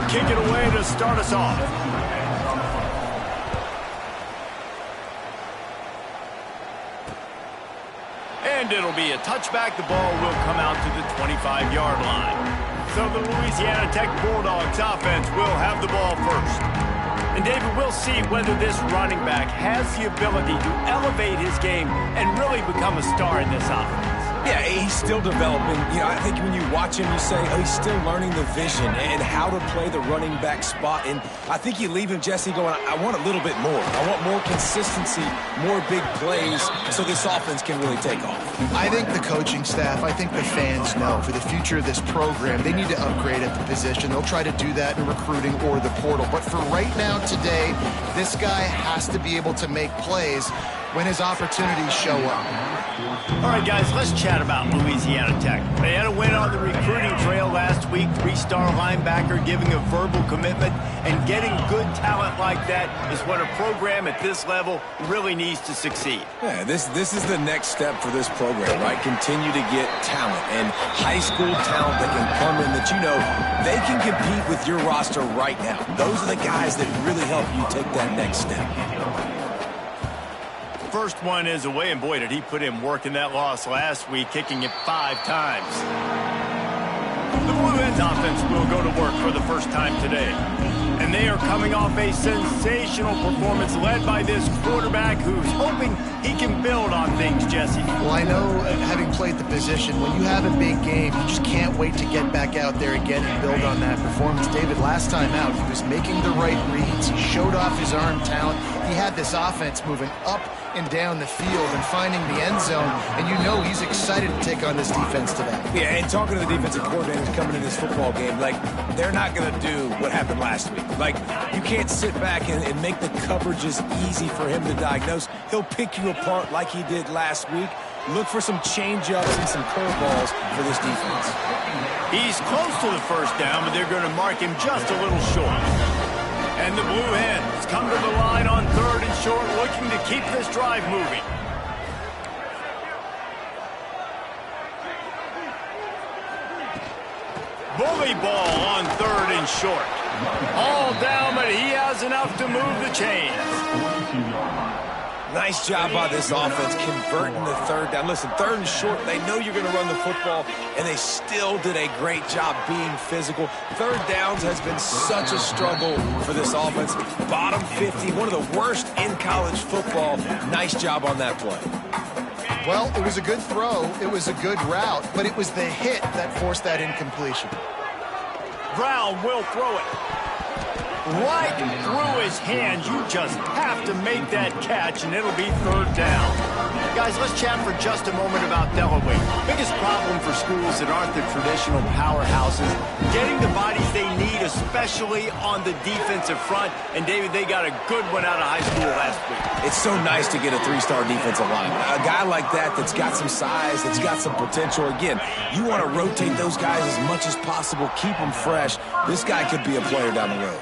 kick it away to start us off. And it'll be a touchback. The ball will come out to the 25-yard line. So the Louisiana Tech Bulldogs offense will have the ball first. And David, we'll see whether this running back has the ability to elevate his game and really become a star in this offense. Yeah, he's still developing. You know, I think when you watch him, you say, oh, he's still learning the vision and how to play the running back spot. And I think you leave him, Jesse, going, I want a little bit more. I want more consistency, more big plays, so this offense can really take off. I think the coaching staff, I think the fans know for the future of this program, they need to upgrade at the position. They'll try to do that in recruiting or the portal. But for right now, today, this guy has to be able to make plays when his opportunities show up. All right, guys, let's chat about Louisiana Tech. They had a win on the recruiting trail last week. Three-star linebacker giving a verbal commitment, and getting good talent like that is what a program at this level really needs to succeed. Yeah, this is the next step for this program, right? Continue to get talent and high school talent that can come in that you know they can compete with your roster right now. Those are the guys that really help you take that next step. First one is away, and boy, did he put in work in that loss last week, kicking it 5 times. The Blue Hens offense will go to work for the first time today. And they are coming off a sensational performance led by this quarterback who's hoping he can build on things, Jesse. Well, I know, having played the position, when you have a big game, you just can't wait to get back out there again and build on that performance. David, last time out, he was making the right reads. He showed off his arm talent. He had this offense moving up and down the field and finding the end zone, and you know he's excited to take on this defense today. Yeah, and talking to the defensive coordinators coming in this football game, like, they're not going to do what happened last week. Like, you can't sit back and make the coverages easy for him to diagnose. He'll pick you apart like he did last week. Look for some change-ups and some curveballs for this defense. He's close to the first down, but they're going to mark him just a little short. And the Blue Hens come to the line on 3rd and short, looking to keep this drive moving. Bully ball on 3rd and short. All down, but he has enough to move the chains. Nice job by this offense converting the 3rd down. Listen, 3rd and short, they know you're going to run the football, and they still did a great job being physical. 3rd downs has been such a struggle for this offense. Bottom 50, one of the worst in college football. Nice job on that play. Well, it was a good throw. It was a good route, but it was the hit that forced that incompletion. Brown will throw it. Right through his hands. You just have to make that catch, and it'll be 3rd down. Guys, let's chat for just a moment about Delaware. Biggest problem for schools that aren't the traditional powerhouses, getting the bodies they need, especially on the defensive front. And, David, they got a good one out of high school last week. It's so nice to get a 3-star defensive lineman. A guy like that's got some size, that's got some potential. Again, you want to rotate those guys as much as possible, keep them fresh. This guy could be a player down the road.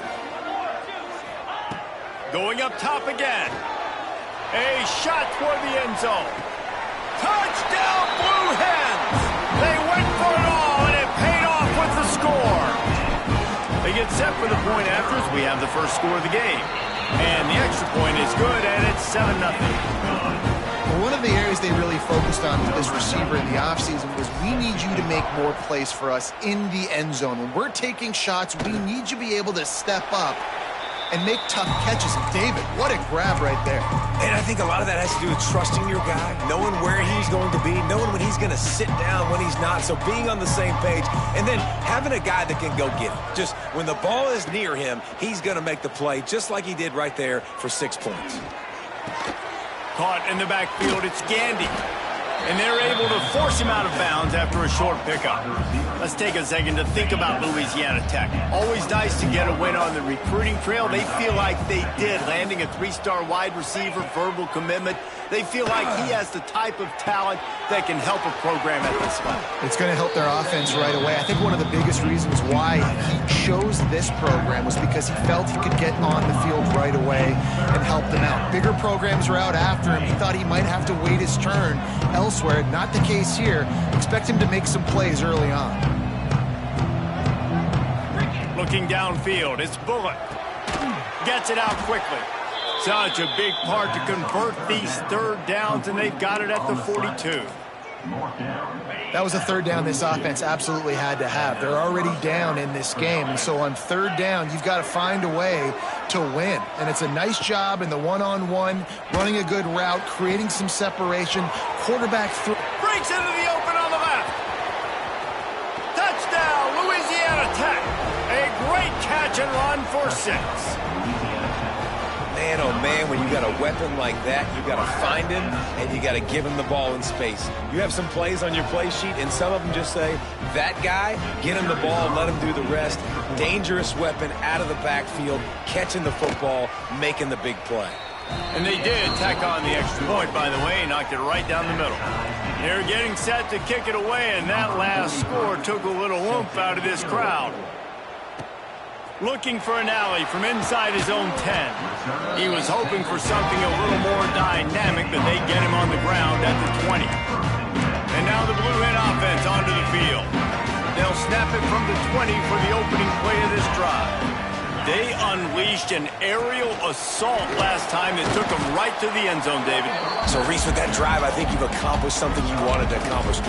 Going up top again. A shot toward the end zone. Touchdown, Blue Hens! They went for it all, and it paid off with the score. They get set for the point after as we have the first score of the game. And the extra point is good, and it's 7-0. Well, one of the areas they really focused on with this receiver in the offseason was we need you to make more plays for us in the end zone. When we're taking shots, we need you to be able to step up and make tough catches. And David, what a grab right there. And I think a lot of that has to do with trusting your guy, knowing where he's going to be, knowing when he's going to sit down, when he's not, so being on the same page, and then having a guy that can go get it. Just when the ball is near him, he's going to make the play, just like he did right there for 6 points. Caught in the backfield, it's Gandy. And they're able to force him out of bounds after a short pickup. Let's take a second to think about Louisiana Tech. Always nice to get a win on the recruiting trail. They feel like they did, landing a 3-star wide receiver, verbal commitment. They feel like he has the type of talent that can help a program at this level. It's going to help their offense right away. I think one of the biggest reasons why he chose this program was because he felt he could get on the field right away and help them out. Bigger programs were out after him. He thought he might have to wait his turn elsewhere. Not the case here. Expect him to make some plays early on. Looking Looking downfield, it's Bullock. Gets it out quickly. Such a big part to convert these third downs, and they've got it at the 42. That was a third down this offense absolutely had to have. They're already down in this game, and so on third down, you've got to find a way to win. And it's a nice job in the one-on-one, running a good route, creating some separation. Quarterback breaks into the open on the left. Touchdown, Louisiana Tech. A great catch and run for 6. Man, oh man, when you got a weapon like that, you got to find him and you got to give him the ball in space. You have some plays on your play sheet, and some of them just say, that guy, get him the ball, let him do the rest. Dangerous weapon out of the backfield, catching the football, making the big play. And they did tack on the extra point, by the way, knocked it right down the middle. They're getting set to kick it away, and that last score took a little oomph out of this crowd. Looking for an alley from inside his own 10. He was hoping for something a little more dynamic, but they get him on the ground at the 20. And now the Blue Hen offense onto the field. They'll snap it from the 20 for the opening play of this drive. They unleashed an aerial assault last time that took them right to the end zone, David. So, Reese, with that drive, I think you've accomplished something you wanted to accomplish.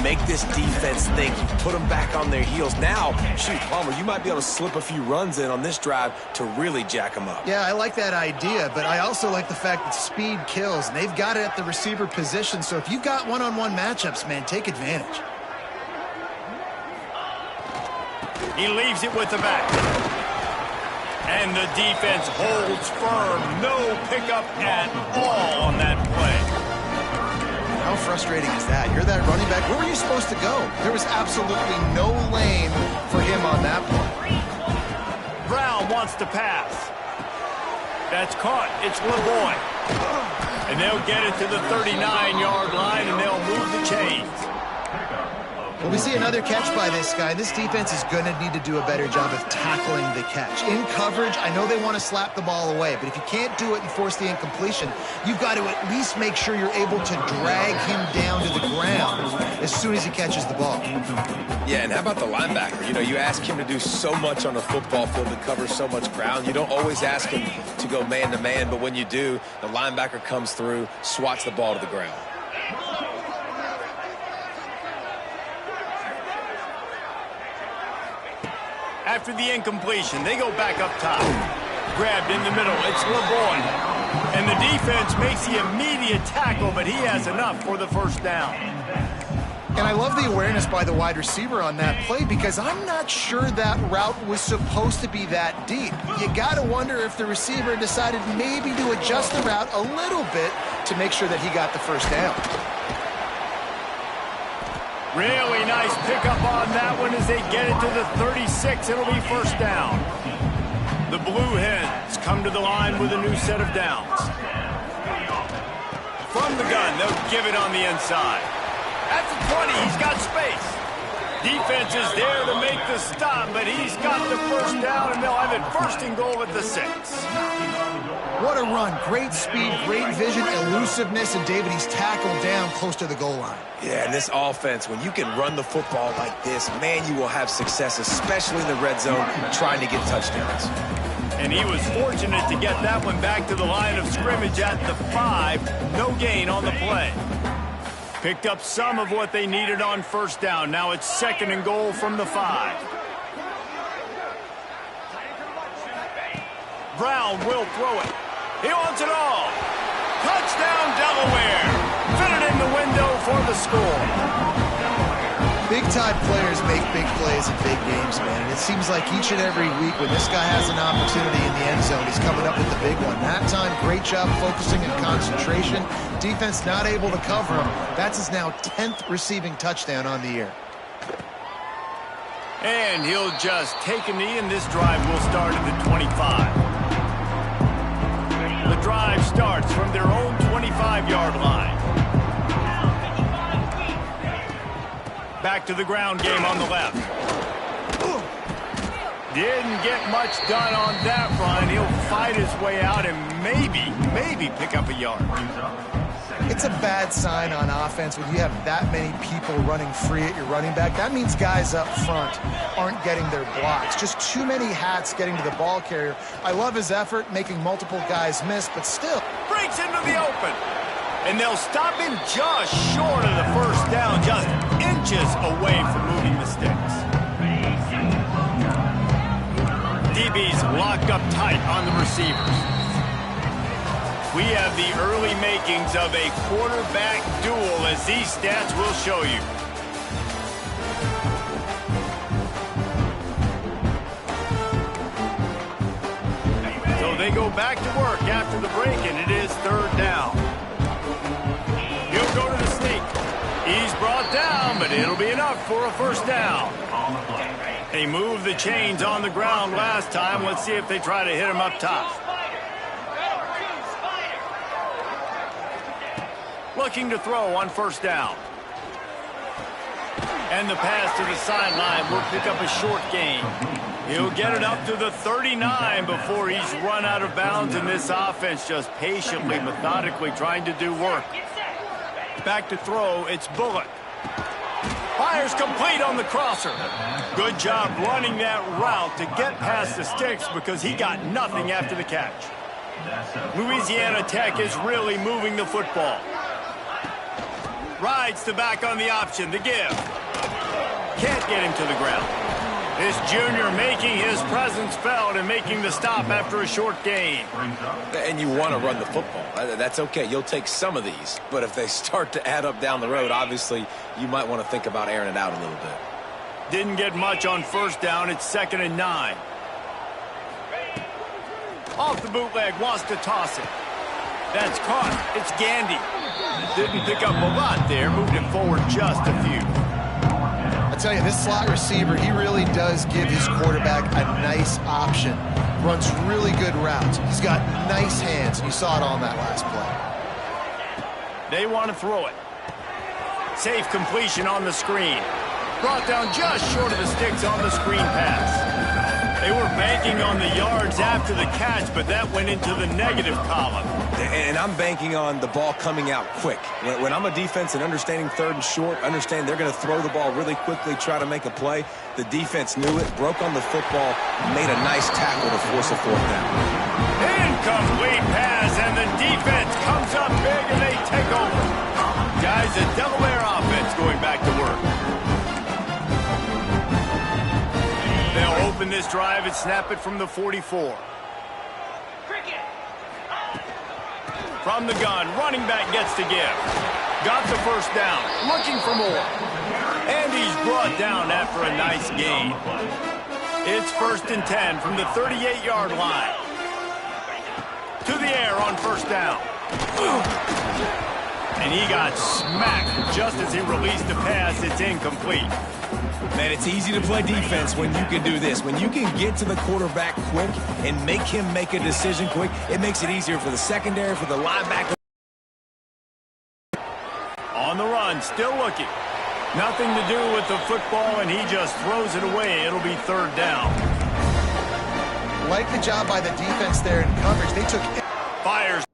Make this defense think. You put them back on their heels. Now, shoot, Palmer, you might be able to slip a few runs in on this drive to really jack them up. Yeah, I like that idea, but I also like the fact that speed kills, and they've got it at the receiver position. So if you've got one-on-one matchups, man, take advantage. He leaves it with the back. And the defense holds firm. No pickup at all on that play. How frustrating is that? You're that running back. Where were you supposed to go? There was absolutely no lane for him on that play. Brown wants to pass. That's caught. It's LeBoy. And they'll get it to the 39-yard line, and they'll move the chains. Well, we see another catch by this guy. This defense is going to need to do a better job of tackling the catch. In coverage, I know they want to slap the ball away, but if you can't do it and force the incompletion, you've got to at least make sure you're able to drag him down to the ground as soon as he catches the ball. Yeah, and how about the linebacker? You know, you ask him to do so much on a football field to cover so much ground. You don't always ask him to go man-to-man, but when you do, the linebacker comes through, swats the ball to the ground. After the incompletion, they go back up top. Grabbed in the middle, it's LeBoy. And the defense makes the immediate tackle, but he has enough for the first down. And I love the awareness by the wide receiver on that play, because I'm not sure that route was supposed to be that deep. You got to wonder if the receiver decided maybe to adjust the route a little bit to make sure that he got the first down. Really nice pickup on that one as they get it to the 36. It'll be first down. The Blue Hens come to the line with a new set of downs. From the gun, they'll give it on the inside. At the 20, he's got space. Defense is there to make the stop, but he's got the first down, and they'll have it first and goal at the 6. What a run. Great speed, great vision, elusiveness, and David, he's tackled down close to the goal line. Yeah, and this offense, when you can run the football like this, man, you will have success, especially in the red zone, trying to get touchdowns. And he was fortunate to get that one back to the line of scrimmage at the 5. No gain on the play. Picked up some of what they needed on first down. Now it's second and goal from the 5. Brown will throw it. He wants it all. Touchdown, Delaware. Fit it in the window for the score. Big-time players make big plays in big games, man. And it seems like each and every week when this guy has an opportunity in the end zone, he's coming up with the big one. That time, great job focusing and concentration. Defense not able to cover him. That's his now 10th receiving touchdown on the year. And he'll just take a knee, and this drive will start at the 25. The drive starts from their own 25-yard line. Back to the ground game on the left. Didn't get much done on that run. He'll fight his way out and maybe pick up a yard. It's a bad sign on offense when you have that many people running free at your running back. That means guys up front aren't getting their blocks. Just too many hats getting to the ball carrier. I love his effort, making multiple guys miss, but still. Breaks into the open. And they'll stop him just short of the first down, just inches away from moving the sticks. DB's locked up tight on the receivers. We have the early makings of a quarterback duel, as these stats will show you. So they go back to work after the break, and it is third down. He'll go to the sneak. He's brought down, but it'll be enough for a first down. They moved the chains on the ground last time. Let's see if they try to hit him up top. Looking to throw on first down. And the pass to the sideline will pick up a short gain. He'll get it up to the 39 before he's run out of bounds, and this offense just patiently, methodically trying to do work. Back to throw, it's Bullock. Fires complete on the crosser. Good job running that route to get past the sticks because he got nothing after the catch. Louisiana Tech is really moving the football. Rides the back on the option, the give. Can't get him to the ground. This junior making his presence felt and making the stop after a short gain. And you want to run the football. That's okay. You'll take some of these. But if they start to add up down the road, obviously, you might want to think about airing it out a little bit. Didn't get much on first down. It's 2nd and 9. Off the bootleg, wants to toss it. That's caught. It's Gandy. Didn't pick up a lot there. Moved it forward just a few. I tell you, this slot receiver, he really does give his quarterback a nice option. Runs really good routes. He's got nice hands. You saw it on that last play. They want to throw it. Safe completion on the screen. Brought down just short of the sticks on the screen pass. They were banking on the yards after the catch, but that went into the negative column. And I'm banking on the ball coming out quick. When I'm a defense and understanding third and short, understand they're going to throw the ball really quickly, try to make a play. The defense knew it, broke on the football, made a nice tackle to force a fourth down. Incomplete pass, and the defense comes up big, and they take over. Guys, a double-air offense going back to work. They'll open this drive and snap it from the 44. From the gun, running back gets to give. Got the first down, looking for more. And he's brought down after a nice gain. It's 1st and 10 from the 38-yard line. To the air on first down. And he got smacked just as he released the pass. It's incomplete. Man, it's easy to play defense when you can do this. When you can get to the quarterback quick and make him make a decision quick, it makes it easier for the secondary, for the linebacker. On the run, still looking. Nothing to do with the football, and he just throws it away. It'll be third down. Like the job by the defense there in coverage. They took... Fires